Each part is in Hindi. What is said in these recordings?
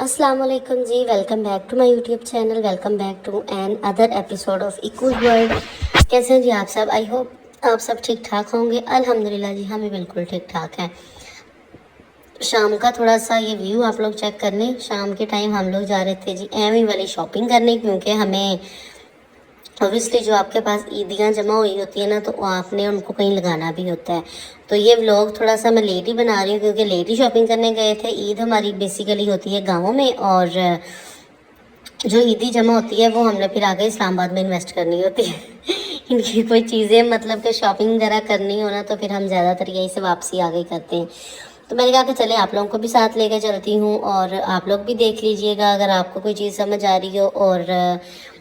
अस्सलाम वालेकुम जी। Welcome back to my YouTube channel. Welcome back to another episode of Ikooz world. कैसे हैं जी आप सब? आई होप आप सब ठीक ठाक होंगे। अल्हम्दुलिल्लाह जी, हम भी बिल्कुल ठीक ठाक हैं। शाम का थोड़ा सा ये व्यू आप लोग चेक करने। शाम के टाइम हम लोग जा रहे थे जी एमी वाली शॉपिंग करने, क्योंकि हमें ऑब्वियसली जो आपके पास ईदियाँ जमा हुई होती है ना, तो आपने उनको कहीं लगाना भी होता है। तो ये व्लॉग थोड़ा सा मैं लेट ही बना रही हूँ, क्योंकि लेट ही शॉपिंग करने गए थे। ईद हमारी बेसिकली होती है गाँवों में, और जो ईदी जमा होती है वो हमने फिर आगे इस्लामाबाद में इन्वेस्ट करनी होती है। इनकी कोई चीज़ें मतलब कि शॉपिंग वगैरह करनी हो ना, तो फिर हम ज़्यादातर यही से वापसी आगे करते हैं। तो मैंने कहा कि चले आप लोगों को भी साथ लेकर चलती हूँ, और आप लोग भी देख लीजिएगा अगर आपको कोई चीज़ समझ आ रही हो। और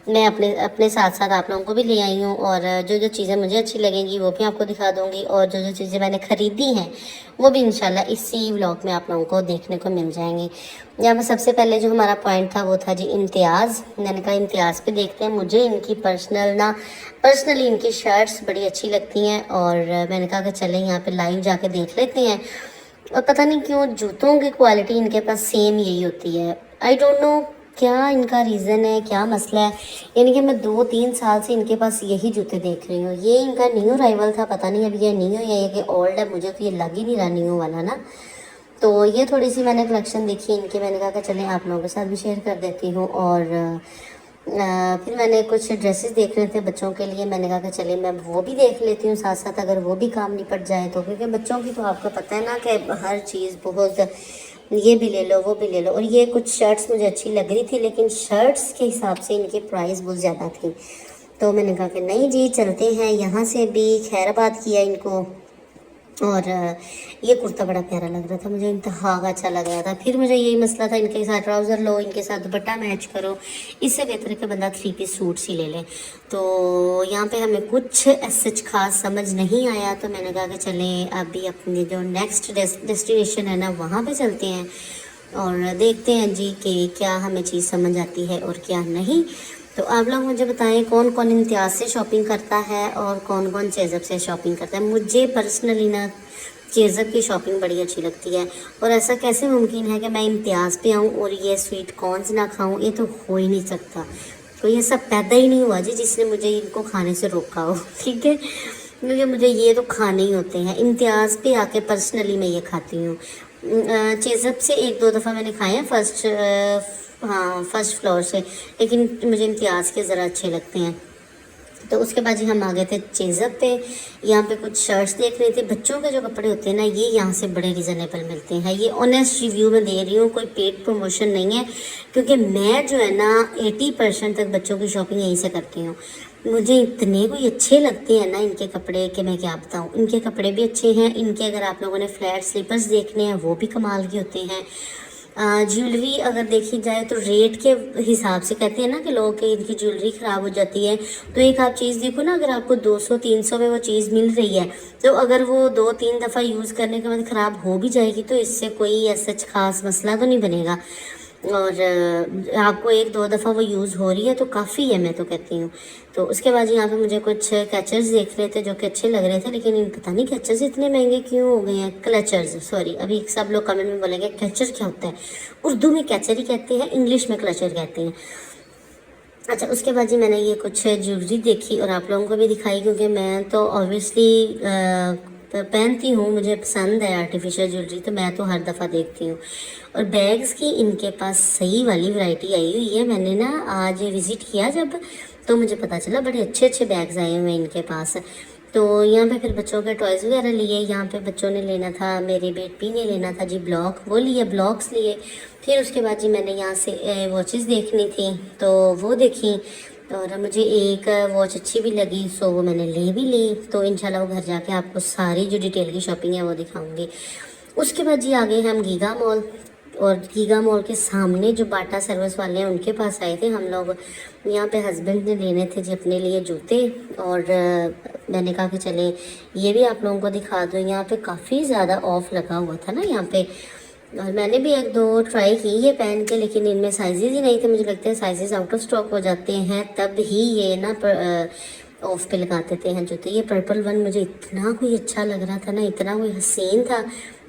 मैं अपने अपने साथ साथ आप लोगों को भी ले आई हूँ, और जो जो चीज़ें मुझे अच्छी लगेंगी वो भी आपको दिखा दूँगी, और जो जो चीज़ें मैंने ख़रीदी हैं वो भी इंशाल्लाह इसी व्लॉग में आप लोगों को देखने को मिल जाएंगी। यहाँ पर सबसे पहले जो हमारा पॉइंट था वो था जी इम्तियाज़। मैंने कहा इम्तियाज़ पे देखते हैं। मुझे इनकी पर्सनली इनकी शर्ट्स बड़ी अच्छी लगती हैं, और मैंने कहा कि चलें यहाँ पे लाइव जाके देख लेते हैं। और पता नहीं क्यों जूतों की क्वालिटी इनके पास सेम यही होती है। आई डोंट नो क्या इनका रीज़न है, क्या मसला है। यानी कि मैं 2-3 साल से इनके पास यही जूते देख रही हूँ। ये इनका न्यू राइवल था, पता नहीं अब ये न्यू या ये ओल्ड है, मुझे तो ये लग ही नहीं रहा न्यू वाला ना। तो ये थोड़ी सी मैंने कलेक्शन देखी इनकी, मैंने कहा कि चलें आप लोगों के साथ भी शेयर कर देती हूँ। और फिर मैंने कुछ ड्रेसेस देख रहे थे बच्चों के लिए, मैंने कहा कि चलिए मैं वो भी देख लेती हूँ साथ साथ, अगर वो भी काम निपट जाए तो। क्योंकि बच्चों की तो आपको पता है ना कि हर चीज़ बहुत, ये भी ले लो वो भी ले लो। और ये कुछ शर्ट्स मुझे अच्छी लग रही थी, लेकिन शर्ट्स के हिसाब से इनकी प्राइस बहुत ज़्यादा थी। तो मैंने कहा कि नहीं जी चलते हैं, यहाँ से भी खैराबाद किया इनको। और ये कुर्ता बड़ा प्यारा लग रहा था मुझे, इंतहा का अच्छा लग रहा था। फिर मुझे यही मसला था, इनके साथ ट्राउज़र लो, इनके साथ दुपट्टा मैच करो, इससे बेहतर है कि बंदा 3 पीस सूट सी ले ले। तो यहाँ पे हमें कुछ सच खास समझ नहीं आया, तो मैंने कहा कि चलें अभी अपनी जो नेक्स्ट डेस्टिनेशन है ना वहाँ पे चलते हैं, और देखते हैं जी कि क्या हमें चीज़ समझ आती है और क्या नहीं। तो आप लोग मुझे बताएं कौन कौन इम्तियाज़ से शॉपिंग करता है और कौन कौन चेज़अप से शॉपिंग करता है। मुझे पर्सनली ना चेज़अप की शॉपिंग बड़ी अच्छी लगती है, और ऐसा कैसे मुमकिन है कि मैं इम्तियाज़ पे आऊँ और ये स्वीट कॉर्न्स ना खाऊँ? ये तो हो ही नहीं सकता। तो ये सब पैदा ही नहीं हुआ जी जिसने मुझे इनको खाने से रोका हो, ठीक है, क्योंकि मुझे ये तो खाने ही होते हैं। इम्तियाज़ पे आके पर्सनली मैं ये खाती हूँ। चेज़अप से 1-2 दफ़ा मैंने खाए हैं फर्स्ट फ्लोर से, लेकिन मुझे इम्तियाज़ के ज़रा अच्छे लगते हैं। तो उसके बाद जी हम आ गए थे चेज़अप पे। यहाँ पे कुछ शर्ट्स देख रहे थे। बच्चों के जो कपड़े होते हैं ना, ये यहाँ से बड़े रिजनेबल मिलते हैं। ये ऑनेस्ट रिव्यू में दे रही हूँ, कोई पेड प्रमोशन नहीं है, क्योंकि मैं जो है ना 80% तक बच्चों की शॉपिंग यहीं से करती हूँ। मुझे इतने कोई अच्छे लगते हैं ना इनके कपड़े कि मैं क्या बताऊँ। इनके कपड़े भी अच्छे हैं। इनके अगर आप लोगों ने फ्लैट स्लीपर्स देखने हैं वो भी कमाल के होते हैं। ज्वेलरी अगर देखी जाए तो रेट के हिसाब से कहते हैं ना कि लोग कि इनकी ज्वेलरी ख़राब हो जाती है। तो एक आप चीज़ देखो ना, अगर आपको 200-300 में वो चीज़ मिल रही है, तो अगर वो 2-3 दफ़ा यूज़ करने के बाद ख़राब हो भी जाएगी तो इससे कोई ऐसा खास मसला तो नहीं बनेगा। और आपको 1-2 दफ़ा वो यूज़ हो रही है तो काफ़ी है, मैं तो कहती हूँ। तो उसके बाद यहाँ पे मुझे कुछ कैचर्स देख रहे थे जो कि अच्छे लग रहे थे, लेकिन पता नहीं कैचर्स इतने महंगे क्यों हो गए हैं। क्लचर्स, सॉरी, अभी सब लोग कमेंट में बोलेंगे कैचर क्या होता है। उर्दू में कैचर ही कहते हैं, इंग्लिश में क्लचर कहते हैं। अच्छा, उसके बाद जी मैंने ये कुछ ज्वेलरी देखी और आप लोगों को भी दिखाई, क्योंकि मैं तो ऑब्वियसली पहनती हूँ, मुझे पसंद है आर्टिफिशियल ज्वेलरी, तो मैं तो हर दफ़ा देखती हूँ। और बैग्स की इनके पास सही वाली वैरायटी आई हुई है। मैंने ना आज विज़िट किया जब, तो मुझे पता चला बड़े अच्छे अच्छे बैग्स आए हुए हैं इनके पास। तो यहाँ पे फिर बच्चों के टॉयज़ वगैरह लिए। यहाँ पे बच्चों ने लेना था, मेरी बेटी ने लेना था जी ब्लॉक, वो लिए, ब्लॉक्स लिए। फिर उसके बाद जी मैंने यहाँ से वॉचेस देखनी थी तो वो देखी, और मुझे एक वॉच अच्छी भी लगी, सो वो मैंने ले भी ली। तो इंशाल्लाह वो घर जाके आपको सारी जो डिटेल की शॉपिंग है वो दिखाऊंगी। उसके बाद जी आ गए हम गीगा मॉल, और गीगा मॉल के सामने जो बाटा सर्विस वाले हैं उनके पास आए थे हम लोग। यहाँ पे हस्बैंड ने लेने थे जी अपने लिए जूते, और मैंने कहा कि चले ये भी आप लोगों को दिखा दो। यहाँ पे काफ़ी ज़्यादा ऑफ लगा हुआ था ना यहाँ पे, और मैंने भी 1-2 ट्राई की ये पहन के, लेकिन इनमें साइजेज़ ही नहीं थे। मुझे लगता है साइजेज़ आउट ऑफ स्टॉक हो जाते हैं तब ही ये ना ऑफ पे लगा देते हैं जूते। ये पर्पल वन मुझे इतना कोई अच्छा लग रहा था ना, इतना कोई हसीन था,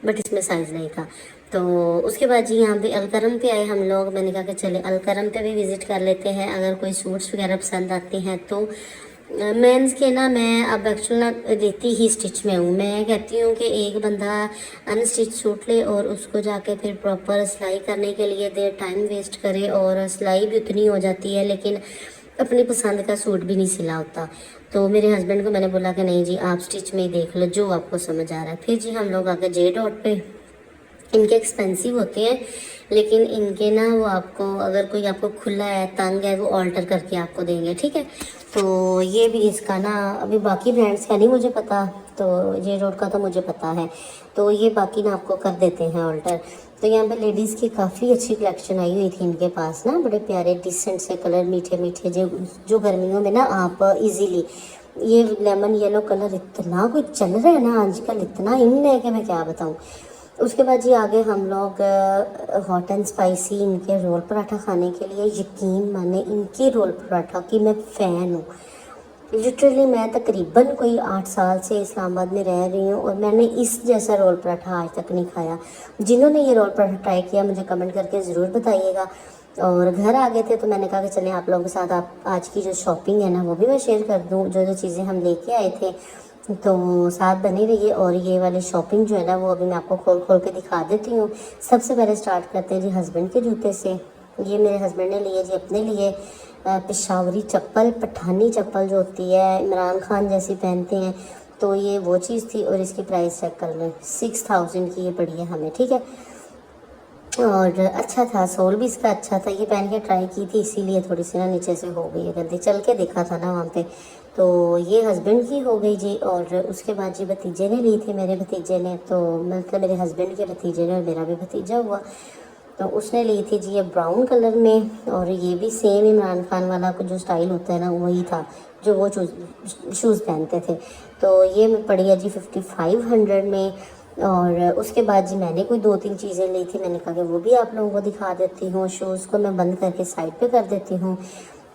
बट इसमें साइज़ नहीं था। तो उसके बाद जी यहाँ पे अलकरम पे आए हम लोग। मैंने कहा कि चले अलकरम पे भी विज़िट कर लेते हैं, अगर कोई सूट्स वगैरह पसंद आते हैं तो। मेंस के ना मैं अब एक्चुअल ना देती ही स्टिच में हूँ। मैं कहती हूँ कि एक बंदा अनस्टिच सूट ले और उसको जाके फिर प्रॉपर सिलाई करने के लिए दे, टाइम वेस्ट करे, और सिलाई भी उतनी हो जाती है लेकिन अपनी पसंद का सूट भी नहीं सिला होता। तो मेरे हस्बैंड को मैंने बोला कि नहीं जी, आप स्टिच में ही देख लो जो आपको समझ आ रहा है। फिर जी हम लोग आगे जे डॉट पे। इनके एक्सपेंसिव होते हैं लेकिन इनके ना वो आपको, अगर कोई आपको खुला है, तंग है, वो ऑल्टर करके आपको देंगे, ठीक है। तो ये भी इसका ना, अभी बाकी ब्रांड्स का नहीं मुझे पता, तो ये रोड का तो मुझे पता है। तो ये बाकी ना आपको कर देते हैं ऑल्टर। तो यहाँ पे लेडीज़ की काफ़ी अच्छी कलेक्शन आई हुई थी इनके पास ना, बड़े प्यारे डिसेंट से कलर, मीठे मीठे, जो गर्मियों में ना आप इजीली, ये लेमन येलो कलर इतना कोई चल रहा है ना आजकल, इतना इन है कि मैं क्या बताऊँ। उसके बाद जी आगे हम लोग हॉट एंड स्पाइसी इनके रोल पराठा खाने के लिए। यकीन माने इनके रोल पराठा की मैं फ़ैन हूँ। लिटरली मैं तकरीबन कोई 8 साल से इस्लामाबाद में रह रही हूँ और मैंने इस जैसा रोल पराठा आज तक नहीं खाया। जिन्होंने ये रोल पराठा ट्राई किया मुझे कमेंट करके ज़रूर बताइएगा। और घर आ गए थे तो मैंने कहा कि चलें आप लोगों के साथ आप आज की जो शॉपिंग है ना वो भी मैं शेयर कर दूँ, जो जो चीज़ें हम लेके आए थे। तो साथ बने रहिए। और ये वाली शॉपिंग जो है ना वो अभी मैं आपको खोल खोल के दिखा देती हूँ। सबसे पहले स्टार्ट करते हैं जी हस्बैंड के जूते से। ये मेरे हस्बैंड ने लिए जी अपने लिए पेशावरी चप्पल, पठानी चप्पल जो होती है इमरान खान जैसी पहनते हैं, तो ये वो चीज़ थी। और इसकी प्राइस चेक कर लें, 6000 की ये पड़ी है हमें, ठीक है। और अच्छा था, सोल भी इसका अच्छा था। ये पहन के ट्राई की थी इसीलिए थोड़ी सी ना नीचे से हो गई है गंदी, चल के देखा था ना वहाँ पे। तो ये हस्बैंड की हो गई जी। और उसके बाद जी भतीजे ने ली थी, मेरे भतीजे ने, तो मतलब मेरे हस्बैंड के भतीजे ने और मेरा भी भतीजा हुआ, तो उसने ली थी जी ये ब्राउन कलर में। और ये भी सेम इमरान खान वाला जो स्टाइल होता है ना वही था जो वो शूज़ पहनते थे। तो ये पड़ी है जी 5500 में। और उसके बाद जी मैंने कोई 2-3 चीज़ें ली थी, मैंने कहा कि वो भी आप लोगों को दिखा देती हूँ। शूज़ को मैं बंद करके साइड पे कर देती हूँ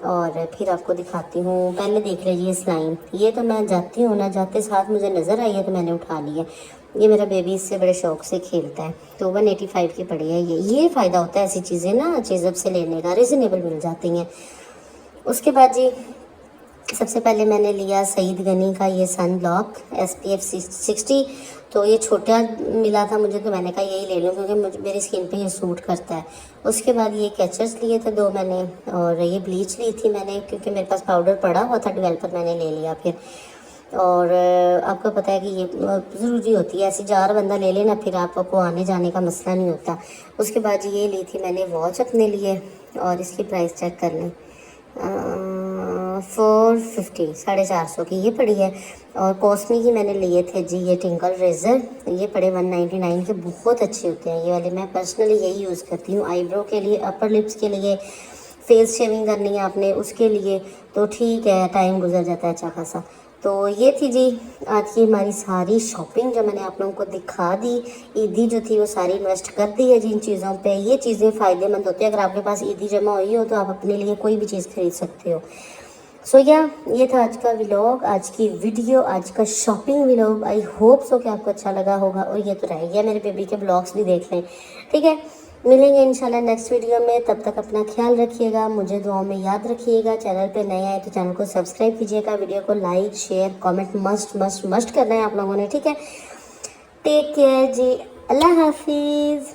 और फिर आपको दिखाती हूँ। पहले देख लीजिए स्लाइम, ये तो मैं जाती हूँ ना, जाते साथ मुझे नज़र आई है तो मैंने उठा लिया। ये मेरा बेबी इससे बड़े शौक से खेलता है, तो 185 की पड़ी है ये फ़ायदा होता है ऐसी चीज़ें ना चीज़ब से लेने का, रिजनेबल मिल जाती हैं। उसके बाद जी सबसे पहले मैंने लिया सईद गनी का ये सन ब्लॉक SPF 60। तो ये छोटा मिला था मुझे तो मैंने कहा यही ले लूँ क्योंकि मुझे मेरी स्किन पे ये सूट करता है। उसके बाद ये कैचर्स लिए थे 2 मैंने, और ये ब्लीच ली थी मैंने क्योंकि मेरे पास पाउडर पड़ा हुआ था डेवलपर, मैंने ले लिया फिर। और आपको पता है कि ये ज़रूरी होती है, ऐसी जार बंदा ले लेना फिर आपको आने जाने का मसला नहीं होता। उसके बाद ये ली थी मैंने वॉच अपने लिए, और इसकी प्राइस चेक कर लें, 450, 450 की ये पड़ी है। और कॉस्मी की मैंने लिए थे जी ये टिंकल रेज़र, ये पड़े 199 के, बहुत अच्छे होते हैं ये वाले। मैं पर्सनली यही यूज़ करती हूँ आईब्रो के लिए, अपर लिप्स के लिए, फेस शेविंग करनी है आपने उसके लिए तो ठीक है, टाइम गुजर जाता है अच्छा खासा। तो ये थी जी आज की हमारी सारी शॉपिंग जो मैंने आप लोगों को दिखा दी। ईदी जो थी वो सारी इन्वेस्ट कर दी है जिन चीज़ों पे। ये चीज़ें फ़ायदेमंद होती है, अगर आपके पास ईदी जमा हुई हो तो आप अपने लिए कोई भी चीज़ खरीद सकते हो। सो ये था आज का व्लॉग, आज की वीडियो, आज का shopping vlog. I hope so कि आपको अच्छा लगा होगा। और ये तो रह गया मेरे बेबी के ब्लॉग्स भी देख लें, ठीक है। मिलेंगे इंशाल्लाह नेक्स्ट वीडियो में, तब तक अपना ख्याल रखिएगा, मुझे दुआओं में याद रखिएगा। चैनल पे नए आए तो चैनल को सब्सक्राइब कीजिएगा, वीडियो को like share comment must must must करना है आप लोगों ने, ठीक है। टेक केयर जी, अल्लाह हाफिज़।